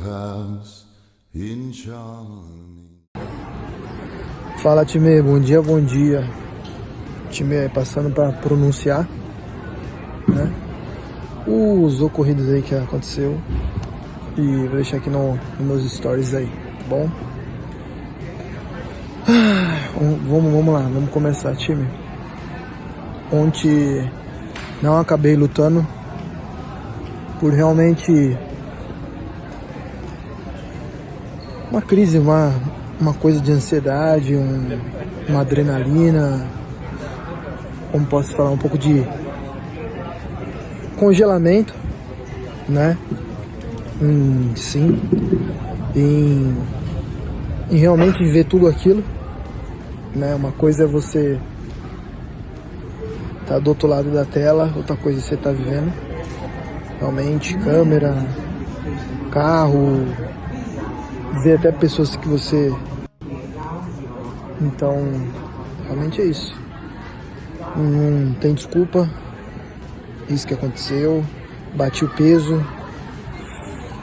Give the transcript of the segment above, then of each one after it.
house in Charming. Fala, time, bom dia, bom dia. Time aí passando para pronunciar, né, os ocorridos aí que aconteceu, e vou deixar aqui nos meus stories aí, tá bom? Vamos lá, vamos começar, time. Ontem não acabei lutando por realmente uma crise, uma coisa de ansiedade, uma adrenalina, como posso falar, um pouco de congelamento, né? Sim, em realmente ver tudo aquilo, né? Uma coisa é você tá do outro lado da tela, outra coisa é você tá vivendo realmente, câmera, carro, ver até pessoas que você... Então, realmente é isso. Não tem desculpa. Isso que aconteceu. Bati o peso.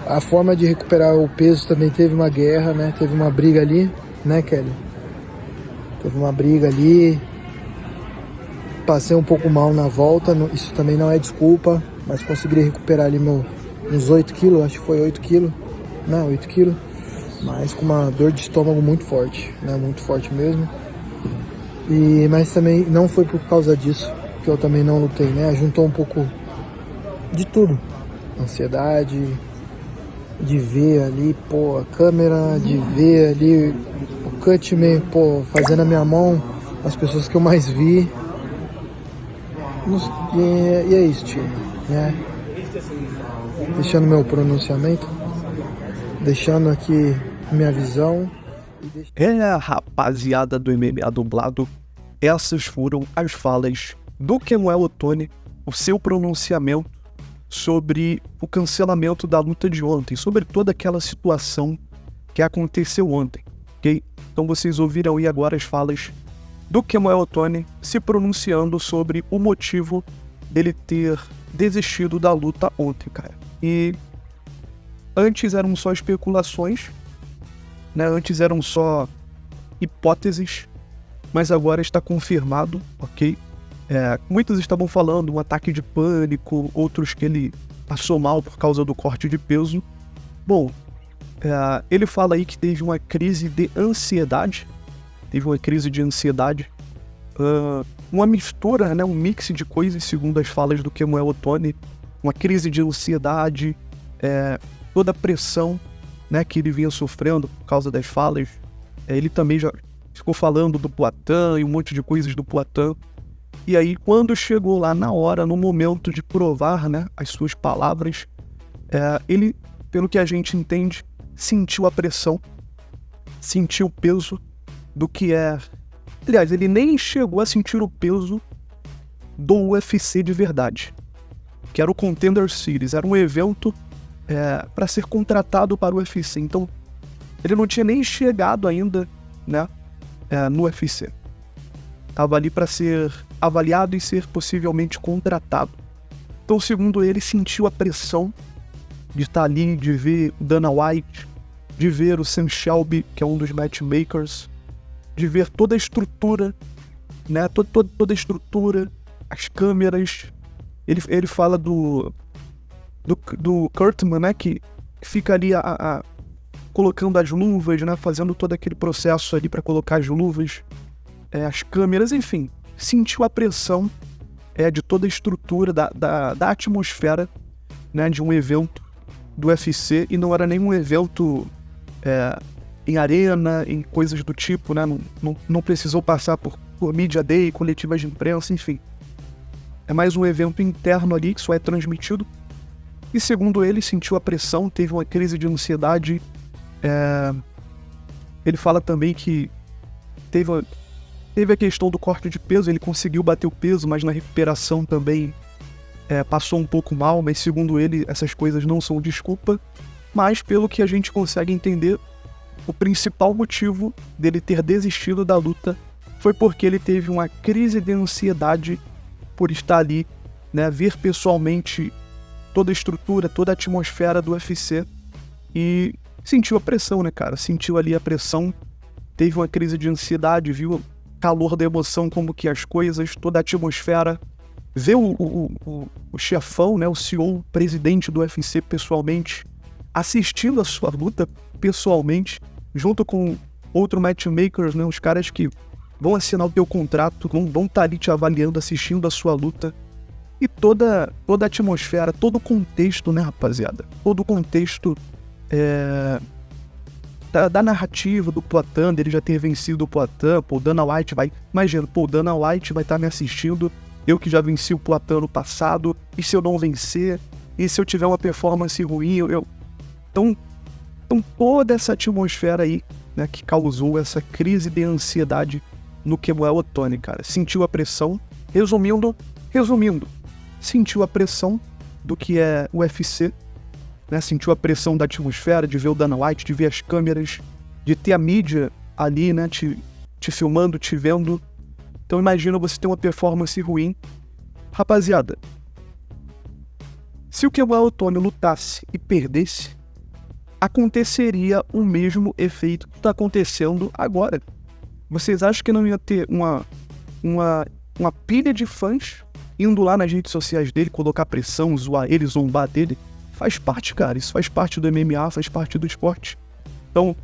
A forma de recuperar o peso também teve uma guerra, né? Teve uma briga ali, né, Kelly? Teve uma briga ali. Passei um pouco mal na volta. Isso também não é desculpa. Mas consegui recuperar ali uns 8 quilos. Acho que foi 8 quilos. Não, 8 quilos. Mas com uma dor de estômago muito forte, né? Muito forte mesmo. Mas também não foi por causa disso que eu também não lutei, né? Juntou um pouco de tudo. Ansiedade, de ver ali, pô, a câmera, de ver ali o Cutman, pô, fazendo a minha mão, as pessoas que eu mais vi. E é isso, time, né? Deixando meu pronunciamento, deixando aqui minha visão. Rapaziada do MMA Dublado, essas foram as falas do Kemuel Otoni, o seu pronunciamento sobre o cancelamento da luta de ontem, sobre toda aquela situação que aconteceu ontem, ok? Então vocês ouviram aí agora as falas do Kemuel Otoni se pronunciando sobre o motivo dele ter desistido da luta ontem, cara. E antes eram só especulações, né? Antes eram só hipóteses, mas agora está confirmado, ok? Muitos estavam falando um ataque de pânico, outros que ele passou mal por causa do corte de peso. Bom, ele fala aí que teve uma crise de ansiedade, uma mistura, né, um mix de coisas, segundo as falas do Kemuel Otoni, uma crise de ansiedade, toda a pressão, né, que ele vinha sofrendo por causa das falas. Ele também já ficou falando do Poatan e um monte de coisas do Poatan. E aí, quando chegou lá na hora, no momento de provar, né, as suas palavras, ele, pelo que a gente entende, sentiu a pressão, sentiu o peso do que é... Aliás, ele nem chegou a sentir o peso do UFC de verdade, que era o Contender Series, era um evento para ser contratado para o UFC. Então, ele não tinha nem chegado ainda, né, no UFC. Estava ali para ser avaliado e ser possivelmente contratado. Então, segundo ele, sentiu a pressão de estar ali, de ver o Dana White, de ver o Sam Shelby, que é um dos matchmakers, de ver toda a estrutura, né, toda a estrutura, as câmeras. Ele fala do Kurtman, né, que fica ali colocando as luvas, né, fazendo todo aquele processo ali para colocar as luvas, as câmeras, enfim, sentiu a pressão de toda a estrutura, da atmosfera, né, de um evento do UFC, e não era nenhum evento em arena, em coisas do tipo, né, não precisou passar por Media Day, coletivas de imprensa, enfim. É mais um evento interno ali que só é transmitido. E segundo ele, sentiu a pressão, teve uma crise de ansiedade. Ele fala também que teve a questão do corte de peso, ele conseguiu bater o peso, mas na recuperação também passou um pouco mal, mas segundo ele, essas coisas não são desculpa. Mas pelo que a gente consegue entender, o principal motivo dele ter desistido da luta foi porque ele teve uma crise de ansiedade por estar ali, né, ver pessoalmente toda a estrutura, toda a atmosfera do UFC e sentiu a pressão, né, cara? Sentiu ali a pressão, teve uma crise de ansiedade, viu o calor da emoção, como que as coisas, toda a atmosfera, vê o chefão, né, o CEO, presidente do UFC pessoalmente, assistindo a sua luta pessoalmente, junto com outros matchmakers, né, os caras que vão assinar o teu contrato, vão estar ali te avaliando, assistindo a sua luta. E toda a atmosfera, todo o contexto, né, rapaziada? Todo o contexto da narrativa do Poatan, dele já ter vencido o Poatan. Pô, o Dana White vai... Imagina, pô, o Dana White vai estar me assistindo, eu que já venci o Poatan no passado, e se eu não vencer? E se eu tiver uma performance ruim? Então toda essa atmosfera aí, né, que causou essa crise de ansiedade no Kemuel Otoni, cara. Sentiu a pressão, resumindo, sentiu a pressão do que é o UFC, né? Sentiu a pressão da atmosfera, de ver o Dana White, de ver as câmeras, de ter a mídia ali, né, te filmando, te vendo. Então imagina você ter uma performance ruim. Rapaziada, se o Kemuel Otoni lutasse e perdesse, aconteceria o mesmo efeito que está acontecendo agora. Vocês acham que não ia ter uma pilha de fãs indo lá nas redes sociais dele, colocar pressão, zoar ele, zombar dele? Faz parte, cara. Isso faz parte do MMA, faz parte do esporte. Então,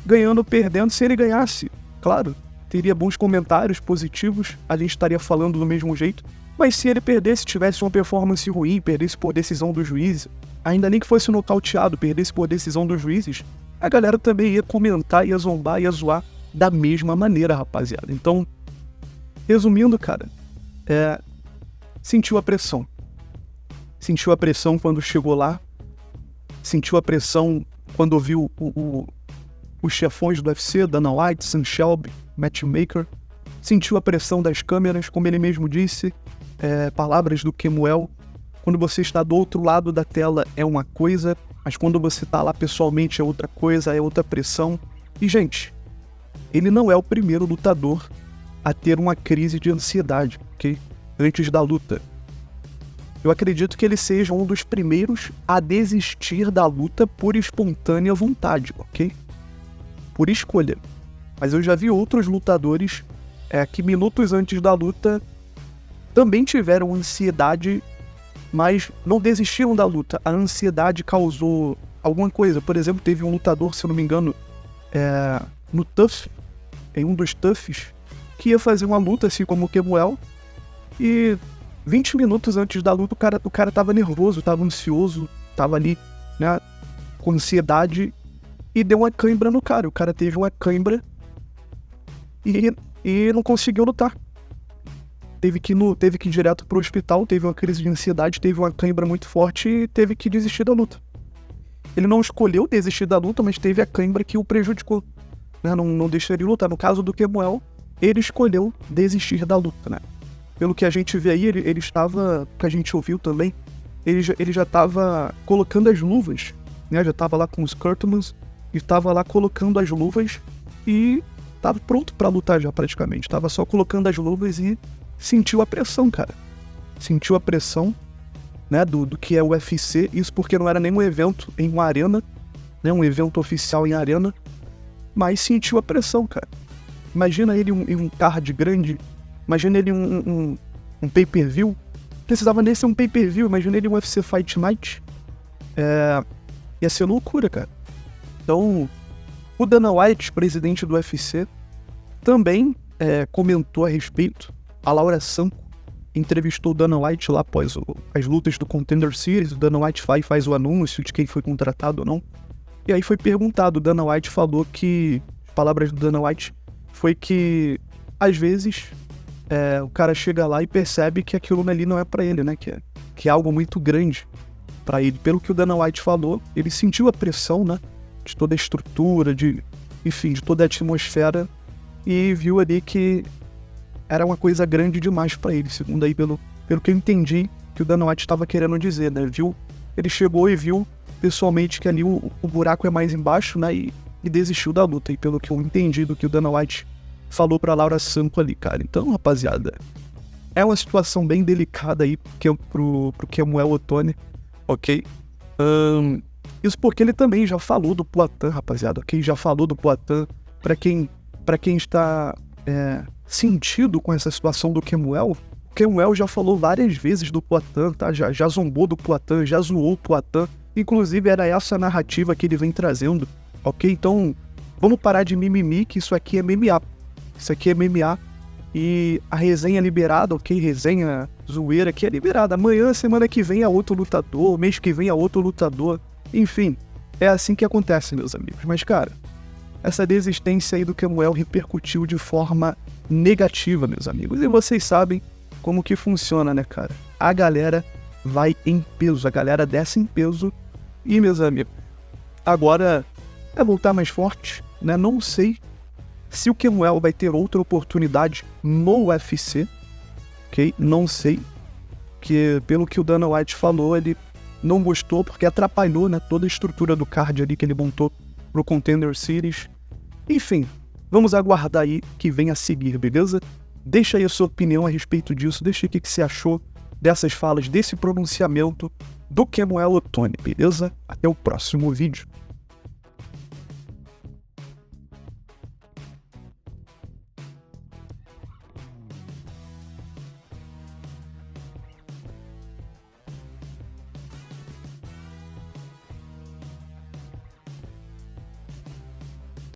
ganhando ou perdendo, se ele ganhasse, claro, teria bons comentários positivos, a gente estaria falando do mesmo jeito. Mas se ele perdesse, tivesse uma performance ruim, perdesse por decisão dos juízes, ainda nem que fosse nocauteado, perdesse por decisão dos juízes, a galera também ia comentar, ia zombar, ia zoar da mesma maneira, rapaziada. Então, resumindo, cara, sentiu a pressão. Sentiu a pressão quando chegou lá, sentiu a pressão quando viu os chefões do UFC, Dana White, Sam Shelby, matchmaker, sentiu a pressão das câmeras, como ele mesmo disse, palavras do Kemuel. Quando você está do outro lado da tela é uma coisa, mas quando você está lá pessoalmente é outra coisa, é outra pressão. E, gente, ele não é o primeiro lutador a ter uma crise de ansiedade, ok? Antes da luta. Eu acredito que ele seja um dos primeiros a desistir da luta por espontânea vontade, ok? Por escolha. Mas eu já vi outros lutadores que minutos antes da luta também tiveram ansiedade, mas não desistiram da luta. A ansiedade causou alguma coisa. Por exemplo, teve um lutador, se eu não me engano, no TUF, em um dos TUFs, que ia fazer uma luta assim como o Kemuel, e 20 minutos antes da luta o cara tava nervoso, tava ansioso, tava ali, né, com ansiedade, e deu uma cãibra no cara. O cara teve uma cãibra e não conseguiu lutar. Teve que ir direto pro hospital, teve uma crise de ansiedade, teve uma cãibra muito forte e teve que desistir da luta. Ele não escolheu desistir da luta, mas teve a cãibra que o prejudicou, né? Não deixaria lutar. No caso do Kemuel, ele escolheu desistir da luta, né? Pelo que a gente vê aí, ele estava, que a gente ouviu também, ele já estava colocando as luvas, né? Já estava lá com os Kurtmans, e estava lá colocando as luvas e estava pronto para lutar já praticamente. Estava só colocando as luvas e sentiu a pressão, cara. Sentiu a pressão, né, do que é o UFC. Isso porque não era nenhum evento em uma arena, né, um evento oficial em arena, mas sentiu a pressão, cara. Imagina ele em um card grande, imagina ele um pay-per-view. Precisava nem ser um pay-per-view, imagina ele um UFC Fight Night. Ia ser loucura, cara. Então, o Dana White, presidente do UFC, também comentou a respeito. A Laura Sanko entrevistou o Dana White lá após as lutas do Contender Series. O Dana White faz o anúncio de quem foi contratado ou não. E aí foi perguntado, o Dana White falou que... As palavras do Dana White foi que, às vezes, o cara chega lá e percebe que aquilo ali não é pra ele, né? Que é algo muito grande pra ele. Pelo que o Dana White falou, ele sentiu a pressão, né? De toda a estrutura, enfim, de toda a atmosfera, e viu ali que era uma coisa grande demais pra ele, segundo aí pelo que eu entendi que o Dana White estava querendo dizer, né? Ele chegou e viu pessoalmente que ali o buraco é mais embaixo, né? E desistiu da luta, e pelo que eu entendi do que o Dana White falou pra Laura Sanko ali, cara. Então, rapaziada, é uma situação bem delicada aí pro Kemuel Otoni, ok? Isso porque ele também já falou do Poatan, rapaziada, ok? Já falou do Poatan. Pra quem está sentido com essa situação do Kemuel, o Kemuel já falou várias vezes do Poatan, tá? Já zombou do Poatan, já zoou o Poatan. Inclusive, era essa narrativa que ele vem trazendo, ok? Então, vamos parar de mimimi, que isso aqui é MMA. Isso aqui é MMA. E a resenha é liberada, ok? Resenha zoeira aqui é liberada. Amanhã, semana que vem, é outro lutador. Mês que vem é outro lutador. Enfim, é assim que acontece, meus amigos. Mas, cara, essa desistência aí do Kemuel repercutiu de forma negativa, meus amigos. E vocês sabem como que funciona, né, cara? A galera vai em peso, a galera desce em peso. E, meus amigos, agora é voltar mais forte, né? Não sei se o Kemuel vai ter outra oportunidade no UFC, ok? Não sei, que pelo que o Dana White falou, ele não gostou porque atrapalhou, né, toda a estrutura do card ali que ele montou pro Contender Series. Enfim, vamos aguardar aí que vem a seguir, beleza? Deixa aí a sua opinião a respeito disso, deixa aí o que você achou dessas falas, desse pronunciamento do Kemuel Ottoni, beleza? Até o próximo vídeo.